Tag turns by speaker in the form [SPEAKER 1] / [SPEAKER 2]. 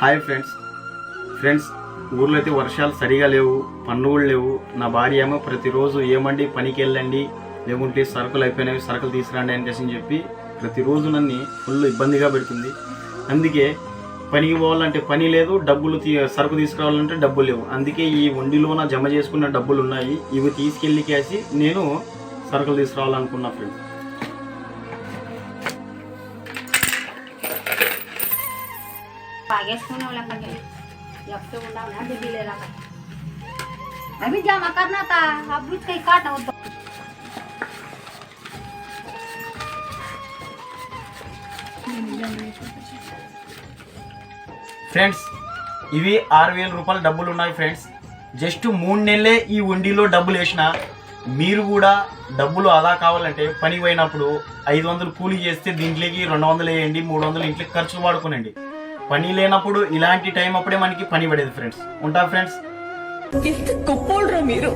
[SPEAKER 1] Hi friends ఊర్లో అయితే వర్షాలు సరిగా లేవు, పన్నులు లేవు. నా భార్య ఏమో ప్రతిరోజు ఏమండి పనికి వెళ్ళండి, లేకుంటే సరుకులు అయిపోయినవి సరుకులు తీసుకురండి అని చెప్పి ప్రతిరోజు నన్ను ఫుల్ ఇబ్బందిగా పెడుతుంది. అందుకే పనికి పోవాలంటే పని లేదు, డబ్బులు సరుకు తీసుకురావాలంటే డబ్బులు లేవు. అందుకే ఈ వండిలోన జమ చేసుకున్న డబ్బులు ఉన్నాయి, ఇవి తీసుకెళ్ళి కేసి నేను సరుకులు తీసుకురావాలనుకున్నా ఫ్రెండ్స్.
[SPEAKER 2] अभी जमा करना था, अब भी कहीं काटना होता।
[SPEAKER 1] ఫ్రెండ్స్ ఇవి 6,000 రూపాయల డబ్బులు ఉన్నాయి ఫ్రెండ్స్. జస్ట్ 3 నెలలే ఈ వండిలో డబ్బులు వేసిన. మీరు కూడా డబ్బులు ఆదా కావాలంటే పనికి పోయినప్పుడు 500 కూలీ చేస్తే దీంట్లోకి 200 వేయండి, 300 ఇంట్లోకి ఖర్చులు వాడుకోనండి. పని లేనప్పుడు ఇలాంటి టైం అప్పుడే మనకి పని పడేది ఫ్రెండ్స్. ఉంటా ఫ్రెండ్స్.
[SPEAKER 3] ఎంత గొప్పోళ్ళరా మీరు.